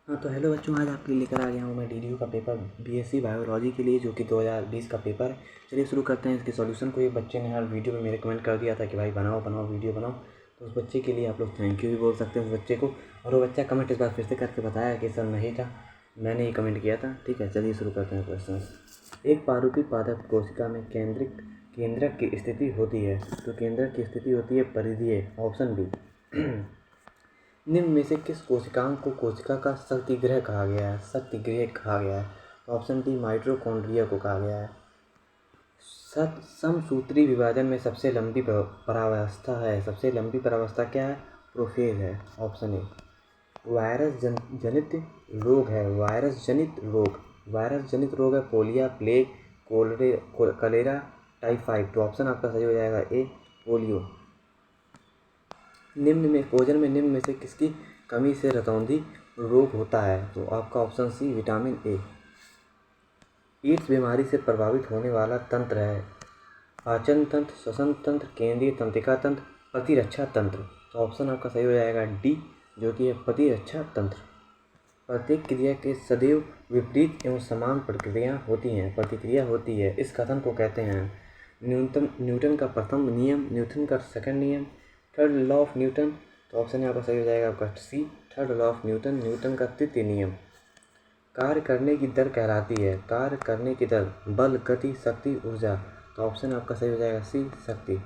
हाँ तो हेलो बच्चों, आज आपके लिए लेकर आ गया हूँ मैं डीडीयू का पेपर बीएससी बायोलॉजी के लिए, जो कि 2020 का पेपर है। चलिए शुरू करते हैं इसके सॉल्यूशन को। एक बच्चे ने हर वीडियो में मेरे कमेंट कर दिया था कि भाई बनाओ बनाओ वीडियो बनाओ, तो उस बच्चे के लिए आप लोग थैंक यू भी बोल सकते हैं उस बच्चे को। और वो बच्चा कमेंट इस बार फिर से करके बताया कि सर नहीं था, मैंने ही कमेंट किया था। ठीक है, चलिए शुरू करते हैं क्वेश्चन। एक पारूपी पादप कोशिका में केंद्रक की स्थिति होती है, तो केंद्रक की स्थिति होती है परिधीय। Option B. निम्न में से किस कोशिकांग को कोशिका का शक्तिगृह कहा गया है? शक्तिगृह कहा गया है। ऑप्शन डी माइटोकॉन्ड्रिया को कहा गया है। समसूत्री विभाजन में सबसे लंबी परावस्था है। सबसे लंबी परावस्था क्या है? प्रोफेज है। Option A. वायरस जनित रोग है। वायरस जनित रोग है पोलिया, प्लेग, कलेरा, टाइफाइड। तो ऑप्शन आपका सही हो जाएगा ए, पोलियो। निम्न में से किसकी कमी से रतौंधी रोग होता है? तो आपका option C vitamin A. AIDS बीमारी से प्रभावित होने वाला तंत्र है पाचन तंत्र, श्वसन तंत्र, केंद्रीय तंत्रिका तंत्र, प्रतिरक्षा तंत्र। तो ऑप्शन आपका सही हो जाएगा डी, जो कि है प्रतिरक्षा तंत्र। प्रत्येक क्रिया के सदैव विपरीत एवं समान प्रतिक्रिया होती है। इस कथन को कहते हैं न्यूटन का प्रथम नियम, न्यूटन का सेकंड नियम, थर्ड लॉ ऑफ न्यूटन। तो ऑप्शन यहाँ पर सही हो जाएगा आपका c, third law of Newton, Newton का तृतीय नियम। कार्य करने की दर कहलाती है। कार्य करने की दर बल, गति, शक्ति, ऊर्जा। तो ऑप्शन आपका सही हो जाएगा सी, शक्ति।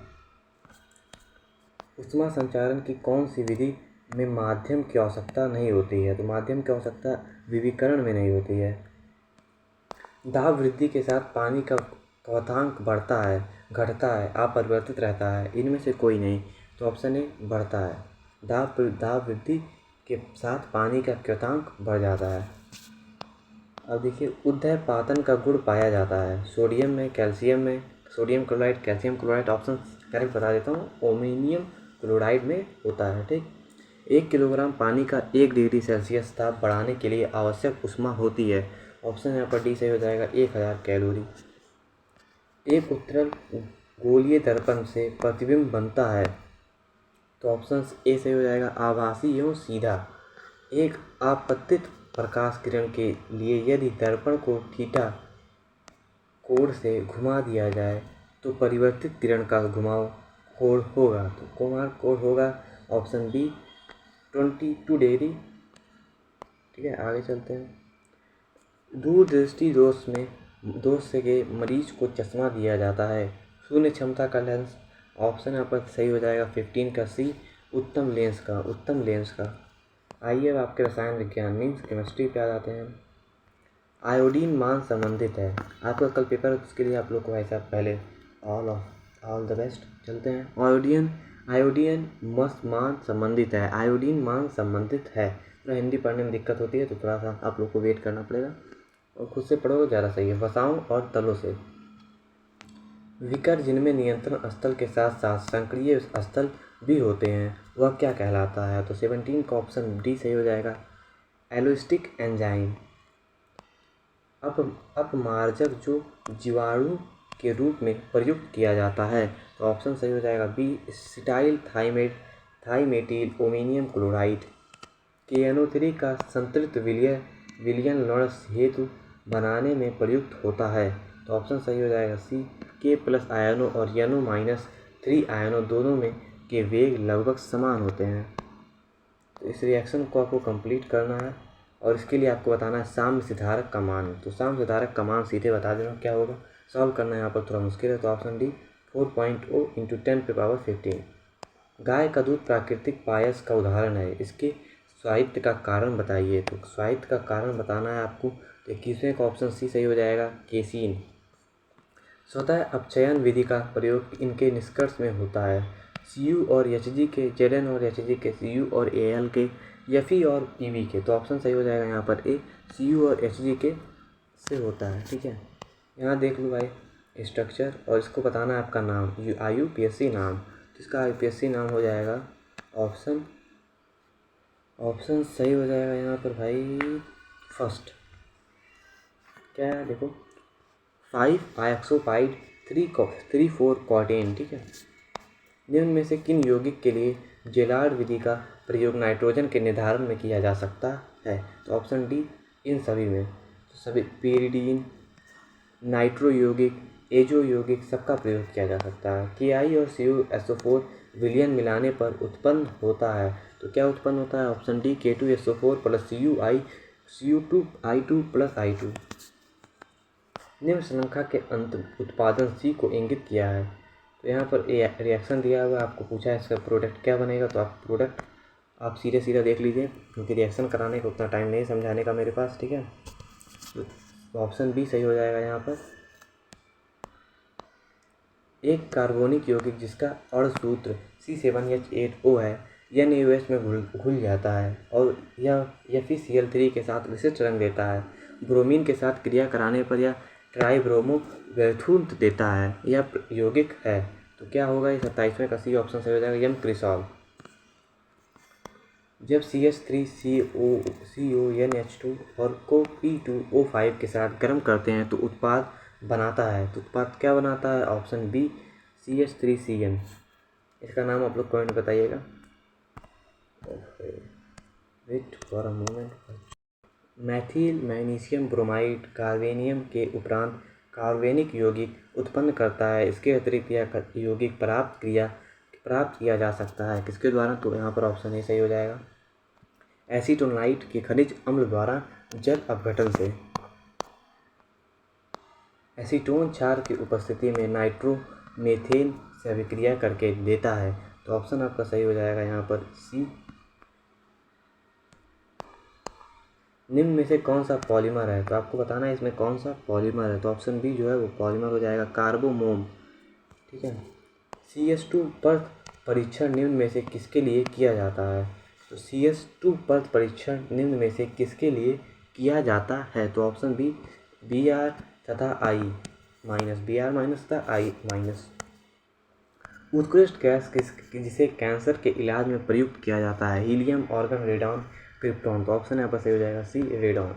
ऊष्मा संचारण की कौन सी विधि में माध्यम की आवश्यकता नहीं होती है? तो माध्यम की आवश्यकता विविकरण में नहीं होती है। दाब वृद्धि के साथ पानी का क्वथनांक बढ़ता है, घटता है, अपरिवर्तित रहता है? इनमें से कोई नहीं। तो ऑप्शन ए बढ़ता है। दाब वृद्धि के साथ पानी का क्वथनांक बढ़ जाता है। अब देखिए, उद्धयपातन का गुण पाया जाता है सोडियम में, कैल्शियम में, sodium chloride, calcium chloride. Option correct बता देता हूँ, ओमिनियम क्लोराइड में होता है। ठीक, 1 किलोग्राम पानी का 1 डिग्री सेल्सियस ताप बढ़ाने के लिए आवश्यक ऊष्मा होती है। ऑप्शन यहाँ पर डी सही हो जाएगा 1000 कैलोरी। एक उत्तल गोलीय दर्पण से प्रतिबिंब बनता है। तो ऑप्शन ए सही हो जाएगा आभासी एवं सीधा। एक आपतित प्रकाश किरण के लिए यदि दर्पण को थीटा कोण से घुमा दिया जाए तो परिवर्तित किरण का घुमाव कोण होगा। तो कुमार कोण होगा ऑप्शन बी 22 डिग्री। ठीक है, आगे चलते हैं। दूरदृष्टि दोष से के मरीज को चश्मा दिया जाता है। शून्य क्षमता का लेंस। ऑप्शन यहाँ पर सही हो जाएगा 15 का सी, उत्तम लेंस का। आइए अब आपके रसायन विज्ञान मीन्स केमिस्ट्री पे आ जाते हैं। आयोडीन मान संबंधित है। आपका कल पेपर, उसके लिए आप लोग को ऐसा पहले ऑल द बेस्ट। चलते हैं। आयोडीन मस्त मान संबंधित है। आयोडीन मान संबंधित है। थोड़ा हिंदी पढ़ने में दिक्कत होती है तो थोड़ा सा आप लोग को वेट करना पड़ेगा और खुद से पढ़ो ज़्यादा सही है। वसाओं और तलों से विकर जिनमें नियंत्रण स्थल के साथ साथ सक्रिय स्थल भी होते हैं, वह क्या कहलाता है? तो 17 का ऑप्शन डी सही हो जाएगा एलोस्टिक एंजाइम। अपमार्जक जो जीवाणु के रूप में प्रयुक्त किया जाता है। तो ऑप्शन सही हो जाएगा बी सिटाइल थाइमेटिल ओमिनियम क्लोराइड। KNO3 का संतृप्त विलयन लवण हेतु बनाने में प्रयुक्त होता है। तो ऑप्शन सही हो जाएगा सी, K+ आयनों और NO-3 आयनों दोनों में के वेग लगभग समान होते हैं। तो इस रिएक्शन को आपको कंप्लीट करना है और इसके लिए आपको बताना है साम्य सिद्धारक का मान। तो साम्य सिद्धारक का मान सीधे बता देना क्या होगा। सॉल्व करना यहाँ पर थोड़ा मुश्किल है। तो ऑप्शन डी 4.0 × 10⁻15। गाय का दूध प्राकृतिक पायस का उदाहरण है, इसके स्वायत्त का कारण बताइए। तो स्वायत्त का कारण बताना है आपको। तो 21वें का ऑप्शन सी सही हो जाएगा केसीन। स्वतः अपचयन विधि का प्रयोग इनके निष्कर्ष में होता है। Cu और Hg के, Zn और Hg के, Cu और Al के, Fe और Pb के। तो ऑप्शन सही हो जाएगा यहाँ पर ए, Cu और Hg के से होता है। ठीक है, यहाँ देख लो भाई स्ट्रक्चर, और इसको बताना है आपका नाम, IUPAC नाम। तो इसका IUPAC नाम हो जाएगा ऑप्शन सही हो जाएगा यहाँ पर भाई फर्स्ट। क्या है देखो, 5-आयॉक्सोपाइड 3,4-कोटेन। ठीक है, निम्न में से किन यौगिक के लिए जेलार्ड विधि का प्रयोग नाइट्रोजन के निर्धारण में किया जा सकता है? तो ऑप्शन डी इन सभी में। तो सभी पीरिडीन, नाइट्रो यौगिक, एजो यौगिक सबका प्रयोग किया जा सकता है। KI और CuSO4 विलयन मिलाने पर उत्पन्न होता है। तो क्या उत्पन्न होता है? Option D K2SO4 plus Cu2I2 plus I2। निम्न श्रृंखला के अंत उत्पादन C को इंगित किया है। तो यहाँ पर रिएक्शन दिया हुआ है, आपको पूछा है इसका प्रोडक्ट क्या बनेगा। तो आप प्रोडक्ट आप सीधे सीधा देख लीजिए, क्योंकि रिएक्शन कराने का उतना टाइम नहीं समझाने का मेरे पास, ठीक है। तो ऑप्शन बी सही हो जाएगा यहाँ पर। एक कार्बोनिक यौगिक जिसका अणु सूत्र C7H8O है NaOH में घुल जाता है और यह फिर Cl3 के साथ विशिष्ट रंग देता है। ब्रोमीन के साथ क्रिया कराने पर यह ट्राइब्रोमो व्यर्थूत देता है। यह यौगिक है। तो क्या होगा? ये 27वें का सी ऑप्शन सही हो जाएगा, यम क्रिसॉल। जब CH3CONH2 और को P2O5 के साथ गर्म करते हैं तो उत्पाद बनाता है। तो उत्पाद क्या बनाता है? Option b CH3CN। इसका नाम आप लोग कमेंट बताइएगा। Wait for a moment. Methyl magnesium bromide carbenium के उपरांत कार्बनिक यौगिक उत्पन्न करता है। इसके अतिरिक्त यह यौगिक प्राप्त किया जा सकता है। किसके द्वारा? तो यहाँ पर ऑप्शन ए सही हो जाएगा, एसीटोनाइट के खनिज अम्ल द्वारा जल अपघटन से। एसीटोन क्षार की उपस्थिति में नाइट्रोमेथेन से अभिक्रिया करके देता है। तो ऑप्शन आपका सही हो जाएगा यहाँ पर सी। निम्न में से कौन सा पॉलीमर है? तो आपको बताना है इसमें कौन सा पॉलीमर है। तो ऑप्शन बी जो है वो पॉलीमर हो जाएगा, कार्बोमोम, ठीक है। CS2 पर परीक्षण निम्न में से किसके लिए किया जाता है? तो CS2 पर परीक्षण निम्न में से किसके लिए किया जाता है? तो ऑप्शन बी Br तथा I माइनस, Br माइनस तथा I माइनस। उत्कृष्ट गैस जिसे कैंसर के इलाज में प्रयुक्त किया जाता है? Helium, organ, radon, krypton. तो ऑप्शन यहाँ पर सही हो जाएगा सी, रेडॉन।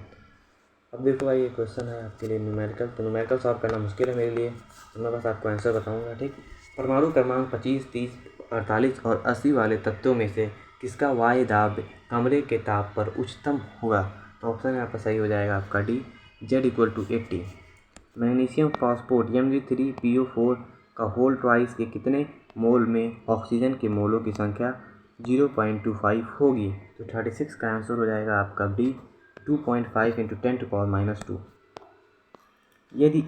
अब देखो भाई, ये क्वेश्चन है आपके लिए न्यूमेरिकल। तो न्यूमेरिकल सॉल्व करना मुश्किल है मेरे लिए, तो मैं बस आपको आंसर बताऊंगा, ठीक। परमाणु क्रमांक 25, 30, 48 और 80 वाले तत्वों में से किसका वायु दाब कमरे के ताप पर उच्चतम होगा? तो ऑप्शन यहाँ पर सही हो जाएगा आपका D, Z=80। Magnesium phosphate Mg3PO4 का होल ट्वाइस के कितने मोल में ऑक्सीजन के मोलों की संख्या 0.25 होगी? तो 36 का आंसर हो जाएगा आपका बी, 2.5 × 10⁻²। यदि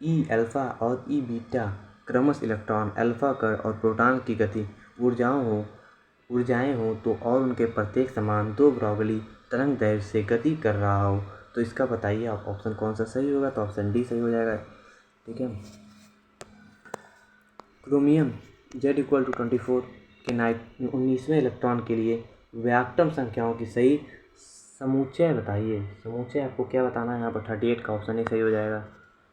ई अल्फ़ा और ई बीटा क्रमश इलेक्ट्रॉन, अल्फ़ा कण और प्रोटॉन की गति ऊर्जाएं हों तो और उनके प्रत्येक समान 2 ब्रोगली तरंग दैर्घ्य से गति कर रहा हो, तो इसका बताइए आप ऑप्शन कौन सा सही होगा? तो ऑप्शन डी सही हो जाएगा, ठीक है। क्रोमियम Z=24 के 19वें इलेक्ट्रॉन के लिए व्याक्टम संख्याओं की सही समुच्चय बताइए। समुच्चय आपको क्या बताना है यहाँ पर? 38 का ऑप्शन ही सही हो जाएगा।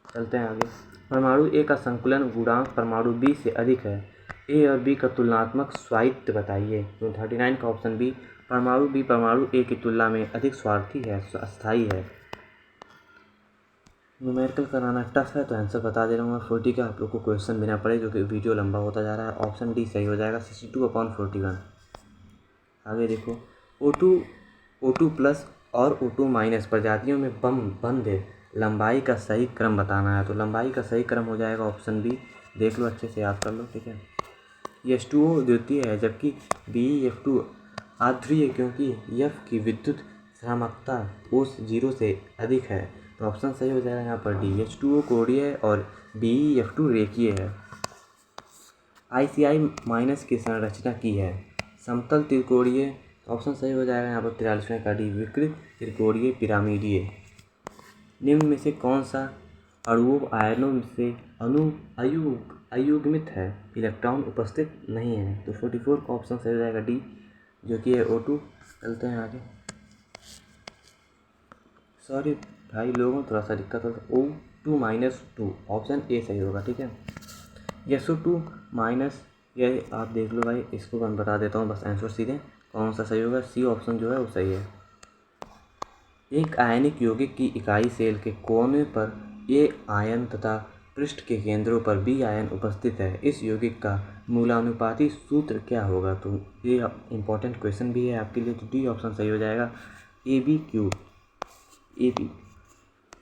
चलते हैं आगे। परमाणु ए का संकुलन गुणांक परमाणु बी से अधिक है। ए और बी का तुलनात्मक स्वायत्त बताइए। तो 39 का ऑप्शन बी, परमाणु बी परमाणु ए की तुलना में अधिक स्वार्थी है, अस्थायी है। न्यूमेरिकल कराना टफ है तो आंसर बता दे रहा हूँ मैं। 40 का आप लोग को क्वेश्चन बिना पढ़े, जो कि वीडियो लंबा होता जा रहा है। ऑप्शन डी सही हो जाएगा, 62/41। आगे देखो, O2 प्लस और O2 माइनस प्रजातियों में बंध लंबाई का सही क्रम बताना है। तो लंबाई का सही क्रम हो जाएगा ऑप्शन बी। देख लो, अच्छे से याद कर लो, ठीक है। H2O द्वितीय है, जबकि BeF2 आध्रुवीय, क्योंकि F की विद्युत भ्रामकता O0 से अधिक है। तो ऑप्शन सही हो जाएगा यहाँ पर डी, H2O कोणीय है और BeF2 रेखीय है। ICI- की संरचना की है, समतल त्रिकोणीय। ऑप्शन सही हो जाएगा यहाँ पर 43वें का डी, विकृत त्रिकोणीय पिरामिडीय। निम्न में से कौन सा अणुओं आयनों से अयुग्मित है, इलेक्ट्रॉन उपस्थित नहीं है? तो 44 का ऑप्शन सही हो जाएगा डी, जो कि है O2। चलते हैं आगे। सॉरी भाई लोगों, थोड़ा सा दिक्कत होता है। O2-2 ऑप्शन ए सही होगा, ठीक है। SO2- ये आप देख लो भाई, इसको मैं बता देता हूँ बस आंसर सीधे कौन सा सही होगा। सी ऑप्शन जो है वो सही है। एक आयनिक यौगिक की इकाई सेल के कोने पर ए आयन तथा पृष्ठ के केंद्रों पर बी आयन उपस्थित है, इस यौगिक का मूलानुपाती सूत्र क्या होगा? तो ये इम्पोर्टेंट क्वेश्चन भी है आपके लिए, तो डी ऑप्शन सही हो जाएगा, AB3।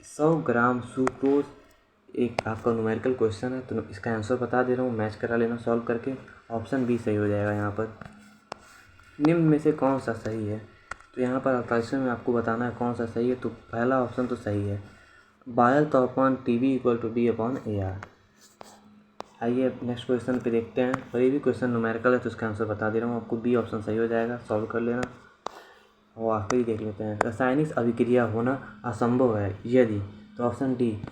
100 ग्राम सुक्रोज एक आपका न्यूमेरिकल क्वेश्चन है, तो इसका आंसर बता दे रहा हूँ, मैच करा लेना सॉल्व करके। ऑप्शन बी सही हो जाएगा यहाँ पर। निम्न में से कौन सा सही है? तो यहाँ पर 48 में आपको बताना है कौन सा सही है, तो पहला ऑप्शन तो सही है, बायल तापमान TB = B/AR। आइए नेक्स्ट क्वेश्चन पे देखते हैं, और ये भी क्वेश्चन न्यूमेरिकल है, तो इसका आंसर बता दे रहा हूँ आपको, बी ऑप्शन सही हो जाएगा, सॉल्व कर लेना। और आखिरी देख लेते हैं, रासायनिक अभिक्रिया होना असंभव है यदि, तो ऑप्शन डी,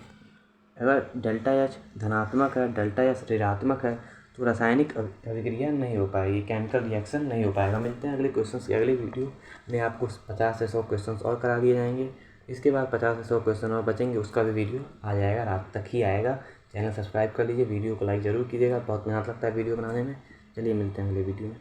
अगर ΔH धनात्मक है, ΔS ऋणात्मक है, तो रासायनिक अभिक्रिया नहीं हो पाएगी, केमिकल रिएक्शन नहीं हो पाएगा। मिलते हैं अगले क्वेश्चन की अगली वीडियो में, आपको 50 से 100 क्वेश्चन और करा दिए जाएंगे। इसके बाद 50 से 100 क्वेश्चन और बचेंगे, उसका भी वीडियो आ जाएगा, रात तक ही आएगा। चैनल सब्सक्राइब कर लीजिए, वीडियो को लाइक ज़रूर कीजिएगा, बहुत मेहनत लगता है वीडियो बनाने में। चलिए मिलते हैं अगले वीडियो में।